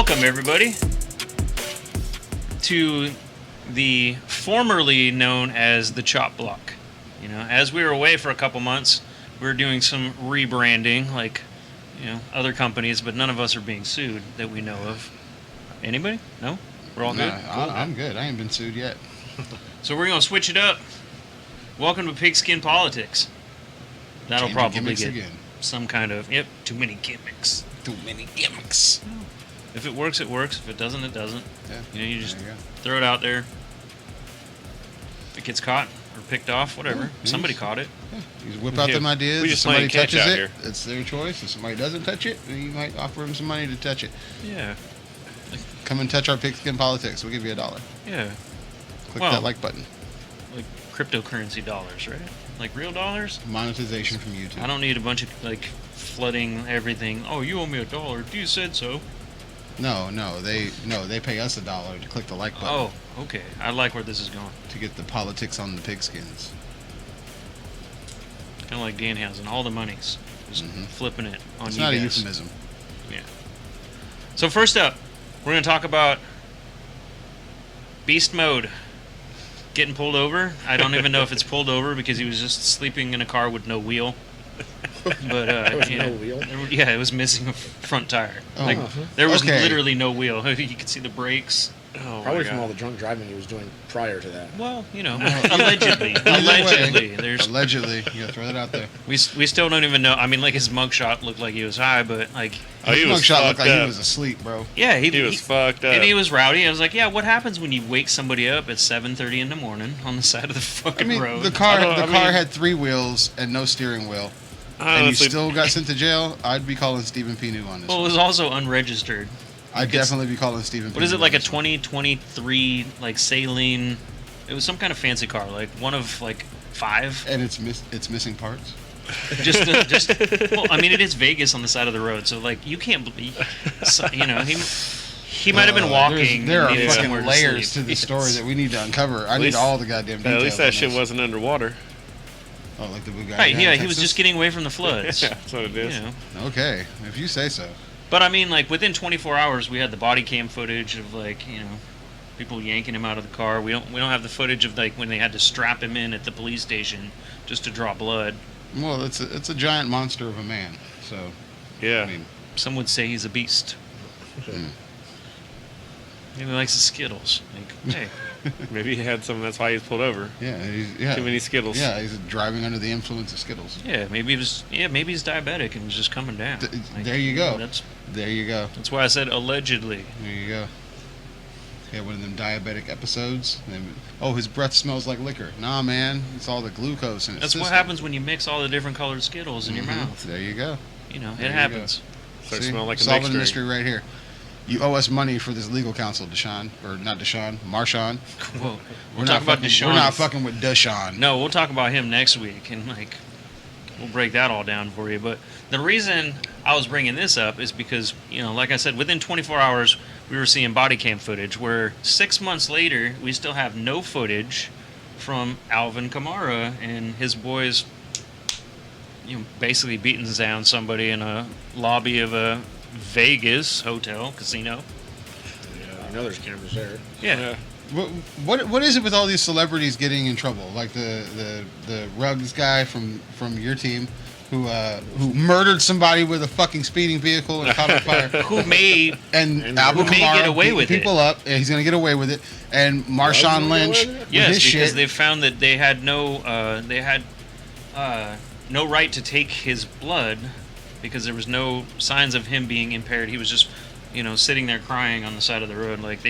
Welcome, everybody, to the formerly known as the ChopBlock. You know, as we were away for a couple months, we were doing some rebranding, like, you know, other companies, but none of us are being sued that we know of. Anybody? No? We're all good? Cool. I'm good. I ain't been sued yet. So we're going to switch it up. Welcome to Pigskin Politics. That'll Changing probably gimmicks get again. some kind of, too many gimmicks. Too many gimmicks. If it works, it works. If it doesn't, it doesn't. Yeah. You know, you just There you go. throw it out there. If it gets caught or picked off, whatever. Yeah, Somebody caught it. Yeah. You just whip out them ideas. we If just somebody playing catch touches out it, here. it's their choice. If somebody doesn't touch it, then you might offer them some money to touch it. Yeah. Come and touch our Pigskin Politics. We'll give you $1. Yeah. Click Well- that like button. Like cryptocurrency dollars, right? Like real dollars? Monetization from YouTube. I don't need a bunch of, like, flooding everything. Oh, you owe me $1. You said so. No, they pay us $1 to click the like button Oh, okay. I like where this is going. to get the politics on the pigskins. Kind of like Danhausen. All the money's just flipping it on It's you not a guys. euphemism. Yeah. So first up, we're going to talk about Beast Mode getting pulled over. I don't even know if it's pulled over because he was just sleeping in a car with no wheel. But There was yeah, no wheel? Yeah, it was missing a front tire. Oh. Like there was Okay. literally no wheel. You could see the brakes. Oh, Probably my from all God. the drunk driving he was doing prior to that. Well, you know, Well, allegedly. Allegedly. There's Allegedly, you gotta throw that out there. we still don't even know. I mean, like his mugshot looked like he was high, but like Oh, he His was mugshot looked fucked like he up. was asleep, bro. yeah, He was fucked up. and he was rowdy. I was like, yeah, what happens when you wake somebody up at 7:30 in the morning on the side of the I fucking mean, road? the car I mean- had 3 wheels and no steering wheel, and you Honestly, still got sent to jail. I'd be calling Stephen Pinu on this. Well, it one. was also unregistered. I'd definitely be calling Stephen. What is Pinu it, like on a this one. 2023 like Saline? It was some kind of fancy car, like one of like 5. And it's missing parts. Just well, I mean, it is Vegas on the side of the road, so like you can't believe, so, you know, he might have been walking. There and are needed fucking somewhere layers to sleep. the story that we need to uncover. I need least- all the goddamn details. at least that on shit this. wasn't underwater. Oh, like the Bugatti. Right? in Yeah, he was Texas? just getting away from the floods. Yeah, that's what it You is. know. Okay, if you say so. But I mean, like within 24 hours, we had the body cam footage of like people yanking him out of the car. We don't have the footage of like when they had to strap him in at the police station just to draw blood. Well, it's a giant monster of a man. So Yeah. I mean, Some would say he's a beast. Maybe he likes the Skittles. Like, hey, Maybe he had some. That's why he was pulled over. yeah, Too many Skittles. Yeah, he's driving under the influence of Skittles. yeah, maybe he's diabetic and just coming down. Like, There you go. That's There you go. why I said allegedly. There you go. Yeah, one of them diabetic episodes. Oh, his breath smells like liquor. Nah, man, it's all the glucose in his That's system. what happens when you mix all the different colored Skittles in your Mhm. mouth. There you go. You know, There it you happens. Starts See? smelling like a Solving neck the string. mystery right here. You owe us money for this legal counsel, Deshaun, or not Deshaun, Marshawn. Well, We're talk not about fucking, Deshaun. We're not fucking with Deshaun. No, we'll talk about him next week, and like we'll break that all down for you. But the reason I was bringing this up is because like I said, within 24 hours we were seeing body cam footage. Where 6 months later we still have no footage from Alvin Kamara and his boys. Basically beating down somebody in a lobby of a Vegas hotel casino. Yeah, I know there's cameras there. Yeah. What is it with all these celebrities getting in trouble? Like the Ruggs guy from your team who murdered somebody with a fucking speeding vehicle and caught on fire. Who may And Alvin Who may Kamara get away beating with it. people up. Yeah, he's gonna get away with it. And Marshawn gonna get Lynch away with it? with Yes, his because shit. they found that they had no right to take his blood because there was no signs of him being impaired. He was just, sitting there crying on the side of the road. Like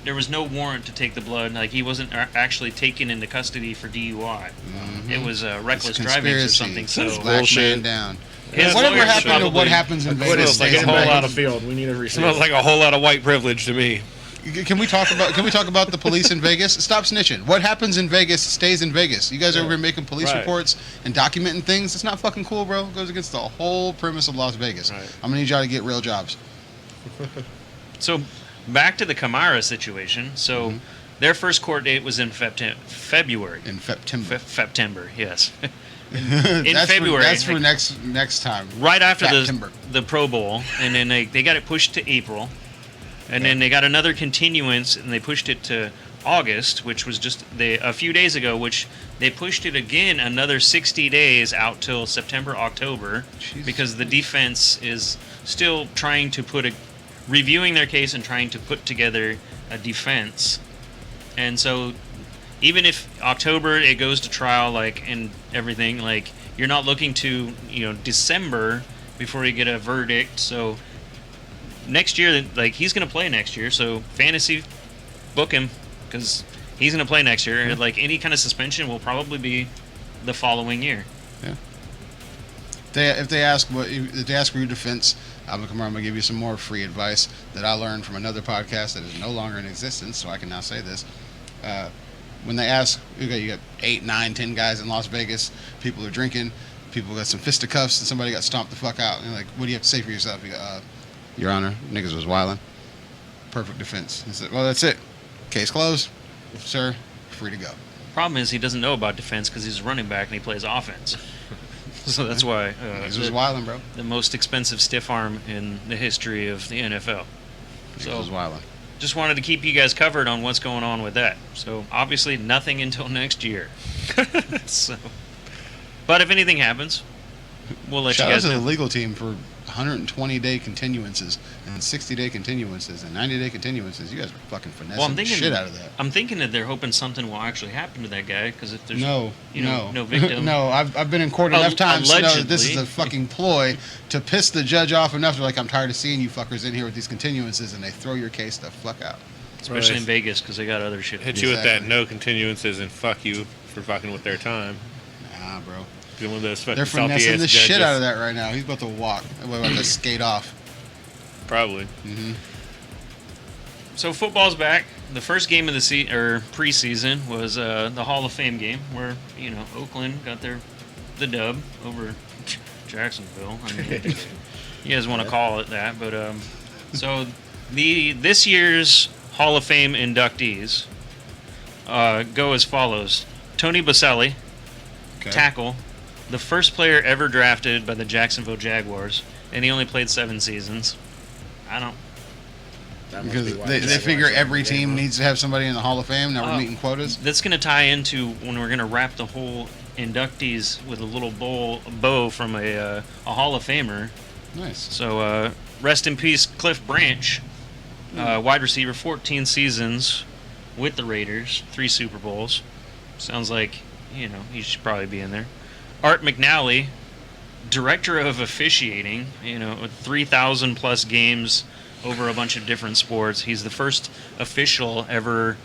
there was no warrant to take the blood. Like he wasn't actually taken into custody for DUI. It was reckless It's driving or conspiracy. something. So It's black bullshit. man down. His Whatever lawyers happened to probably what happens in Acquitted Vegas like like stays a in a whole whole lot Vegas. of field. We need a receipt. Smells like a whole lot of white privilege to me. Can we talk about the police in Vegas? Stop snitching. What happens in Vegas stays in Vegas. You guys are over here making police Right. reports and documenting things. It's not fucking cool, bro. It goes against the whole premise of Las Vegas. Right. I'm gonna need y'all to get real jobs. So back to the Kamara situation. So their first court date was in February. In September. September, yes. That's February, that's for like- next time. Right after September. the Pro Bowl, and then they got it pushed to April. And then they got another continuance, and they pushed it to August, which was just a few days ago, which they pushed it again another 60 days out till September, October, Jesus because the Christ. defense is still trying to reviewing their case and trying to put together a defense. And so even if October it goes to trial, like, and everything, like, you're not looking to, December before you get a verdict. So next year, like, he's going to play next year, so fantasy, book him, because he's going to play next year. And, like, any kind of suspension will probably be the following year. Yeah. If they ask for your defense, Alvin Kamara, I'm gonna give you some more free advice that I learned from another podcast that is no longer in existence, so I can now say this. When they ask, you got 8, 9, 10 guys in Las Vegas, people are drinking, people got some fisticuffs, and somebody got stomped the fuck out. And you're like, what do you have to say for yourself? You go, Your Honor, niggas was wilding. Perfect defense. He said, well, that's it. Case closed. Sir, free to go. Problem is, he doesn't know about defense because he's a running back and he plays offense. So that's why Niggas was wilding, bro. the most expensive stiff arm in the history of the NFL. Niggas was wilding. Just wanted to keep you guys covered on what's going on with that. So obviously nothing until next year. So, but if anything happens, we'll let Shout you out guys to the know. legal team for 120-day continuances and 60-day continuances and 90-day continuances. You guys were fucking finessing Well, I'm the thinking shit out of that. I'm thinking that they're hoping something will actually happen to that guy because if there's No victim. no, I've been in court enough times to know that this is Allegedly. a fucking ploy to piss the judge off enough. They're like, I'm tired of seeing you fuckers in here with these continuances, and they throw your case the fuck out. Especially Right. in Vegas because they got other shit. to Hit do. you with that Exactly. no continuances and fuck you for fucking with their time. Nah, bro. You're one of those fucking They're salty finessing ass the shit judges. out of that right now. He's about to walk. We're about to skate off. Probably. So football's back. The first game of the preseason was the Hall of Fame game where Oakland got the dub over Jacksonville. I mean, you guys want to call it that, but so this year's Hall of Fame inductees go as follows: Tony Baselli, Okay. tackle, the first player ever drafted by the Jacksonville Jaguars, and he only played 7 seasons. That must Because be why they the figure Jaguars every are team in the game, needs to have somebody in the Hall of Fame. Now we're Oh. meeting quotas. That's going to tie into when we're going to wrap the whole inductees with a little bow from a Hall of Famer. Nice. So rest in peace, Cliff Branch, wide receiver, 14 seasons with the Raiders, 3 Super Bowls. Sounds like he should probably be in there. Art McNally, director of officiating, with 3,000 plus games over a bunch of different sports. He's the first official ever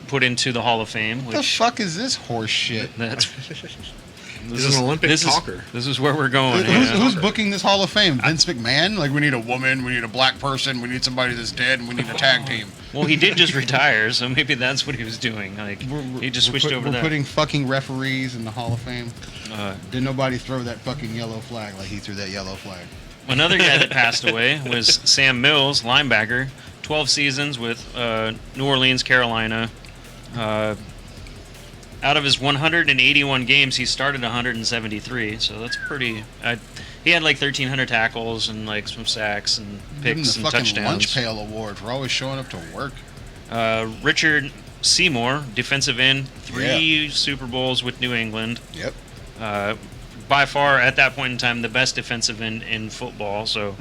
put into the Hall of Fame. What the Which fuck is this horse shit? that's He's an Olympic talker. This is where we're going. Who's booking this Hall of Fame? Vince McMahon? Like, we need a woman, we need a black person, we need somebody that's dead, and we need a tag team. Well, he did just retire, so maybe that's what he was doing. Like he just switched over We're that. putting fucking referees in the Hall of Fame. Uh, Did nobody throw that fucking yellow flag like he threw that yellow flag? Another guy that passed away was Sam Mills, linebacker, 12 seasons with New Orleans, Carolina. Out of his 181 games, he started 173, so that's pretty. He had like 1,300 tackles and like some sacks and Give him picks the and fucking lunch touchdowns. pail award for always showing up to work. Richard Seymour, defensive end, 3 Super Bowls with New England. Yep. By far, at that point in time, the best defensive end in football. So,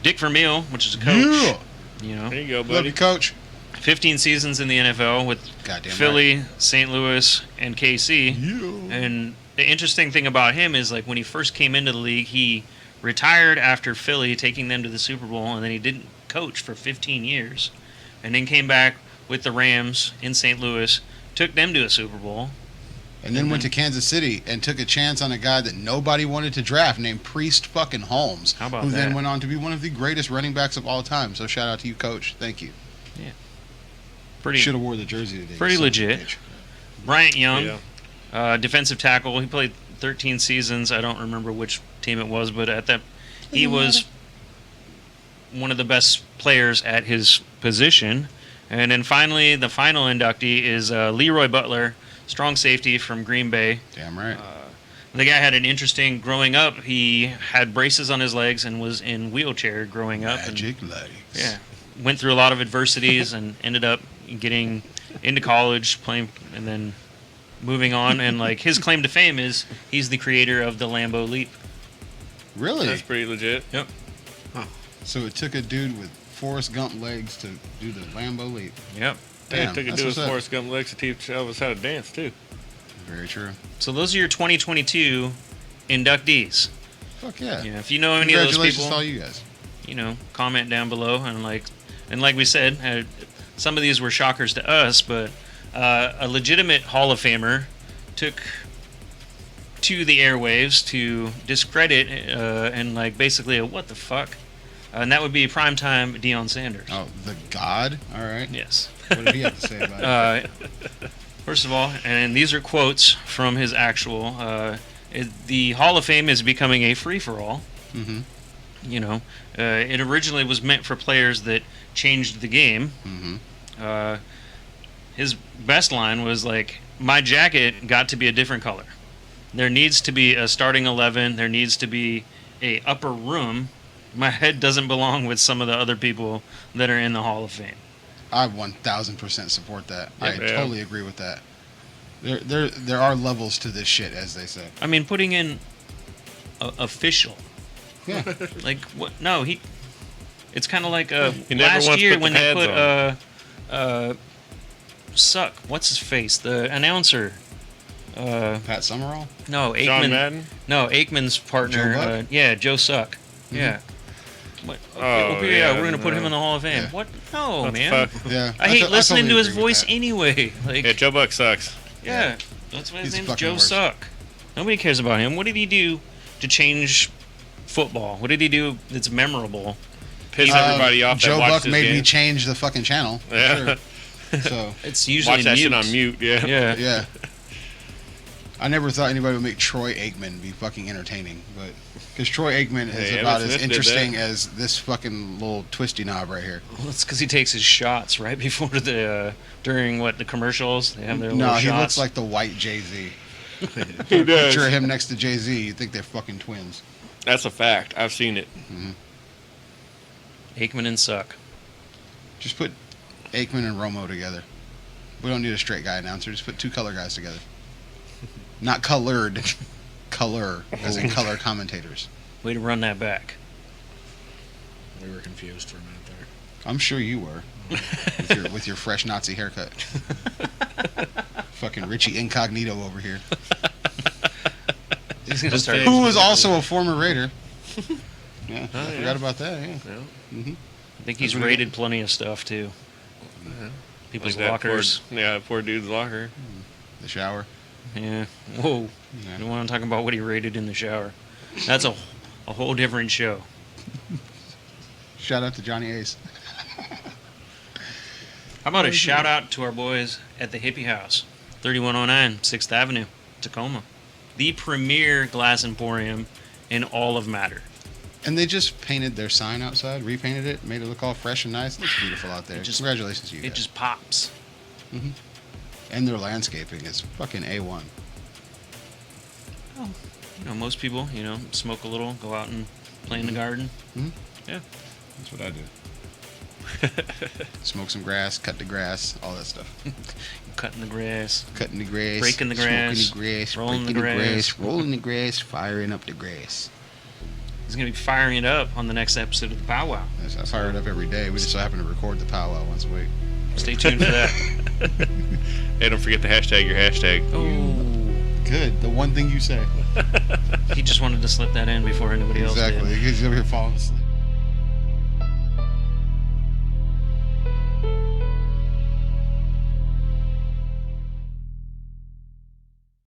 Dick Vermeil, which is a coach, Yeah. There you go, Love buddy. you, coach. 15 seasons in the NFL with Goddamn Philly, St. Louis, and KC. Yeah. And the interesting thing about him is, like, when he first came into the league, he retired after Philly, taking them to the Super Bowl, and then he didn't coach for 15 years. And then came back with the Rams in St. Louis, took them to a Super Bowl. And then went to Kansas City and took a chance on a guy that nobody wanted to draft named Priest fucking Holmes. How about who then that? went on to be one of the greatest running backs of all time. So shout out to you, coach. Thank you. Pretty Should have wore the jersey today. pretty son of a legit. bitch. Bryant Young, Yeah. defensive tackle. He played 13 seasons. I don't remember which team it was, but at that, he was one of the best players at his position. And then finally, the final inductee is Leroy Butler, strong safety from Green Bay. Damn right. The guy had an interesting growing up. He had braces on his legs and was in wheelchair growing up. Magic legs. Yeah, went through a lot of adversities and ended up getting into college, playing, and then moving on. And like his claim to fame is he's the creator of the Lambo Leap. Really? That's pretty legit. Yep. So it took a dude with Forrest Gump legs to do the Lambo leap. Yep. Damn, It took a that's dude with what's up. Forrest Gump legs to teach Elvis how to dance too. Very true. So those are your 2022 inductees. Fuck yeah. You know, if you know any of those Congratulations people, to all you guys. you know, comment down below. And like we said, some of these were shockers to us, but a legitimate Hall of Famer took to the airwaves to discredit and like basically a what the fuck, and that would be primetime Dion Sanders. Oh, the God? All right. Yes. What did he have to say about it? First of all, and these are quotes from his actual. The Hall of Fame is becoming a free for all. Mm-hmm. You know, it originally was meant for players that changed the game. Mm-hmm. His best line was like, "My jacket got to be a different color. There needs to be a starting 11. There needs to be a upper room. My head doesn't belong with some of the other people that are in the Hall of Fame." I 1,000% support that. I Yeah. totally agree with that. There are levels to this shit, as they say. I mean, putting in official. Yeah. Like what? No, he. It's kind of like He never last once year put when the they pads put Suck. What's his face? The announcer. Pat Summerall? No, John Aikman. Madden. No, Aikman's partner. Joe Buck? Yeah, Joe Suck. Yeah. What? Oh, Okay, yeah, we're gonna put him in the Hall of Fame. Yeah. What? No, What the man. fuck? Yeah. I hate listening totally to his agree with voice that. anyway. Like, Yeah, Joe Buck sucks. yeah, that's why his He's name's fucking Joe worse. Suck. Nobody cares about him. What did he do to change football? What did he do that's memorable? Piss everybody off that Joe watched Buck this made game. me change the fucking channel. for Yeah. Sure. So, It's usually Watch that mute. shit on mute. Yeah. Yeah. yeah. I never thought anybody would make Troy Aikman be fucking entertaining, but because Troy Aikman is Hey, about Evan as Smith did interesting that. as this fucking little twisty knob right here. Well, it's because he takes his shots right before the during what the commercials. They have their No, little he shots. looks like the white Jay-Z. He does. Picture him next to Jay-Z, you think they're fucking twins. That's a fact. I've seen it. Aikman and Suck. Just put Aikman and Romo together. We don't need a straight guy announcer. Just put two color guys together. Not colored. Color, as in color commentators. Way to run that back. We were confused for a minute there. I'm sure you were. with your fresh Nazi haircut. Fucking Richie Incognito over here. He's gonna start. Who was also a former Raider. Yeah, I yeah. forgot about that, yeah. Yeah. Hmm. I think he's raided plenty of stuff too. People's Like that lockers. poor dude's locker. The shower. Yeah. Whoa. Yeah. You want to talk about what he raided in the shower? That's a whole different show. Shout out to Johnny Ace. How about a shout out to our boys at the Hippie House, 3109 6th Avenue, Tacoma, the premier glass emporium in all of Matter. And they just painted their sign outside, repainted it, made it look all fresh and nice. It looks beautiful out there. Congratulations to you It guys. just pops. And their landscaping is fucking A1. Oh, you know, most people, you know, smoke a little, go out and play in the garden. Yeah. That's what I do. Smoke some grass, cut the grass, all that stuff. Cutting the grass. Cutting the grass, Breaking the grass, smoking the grass, rolling the breaking the grass. grass, rolling the grass, firing up the grass. He's going to be firing it up on the next episode of the Pow Wow. I fire it up every day. We just so happen to record the powwow once a week. Stay tuned for that. Hey, don't forget to hashtag your hashtag. Oh, Good. The one thing you say. he just wanted to slip that in before anybody else did. Exactly. He's over here falling asleep.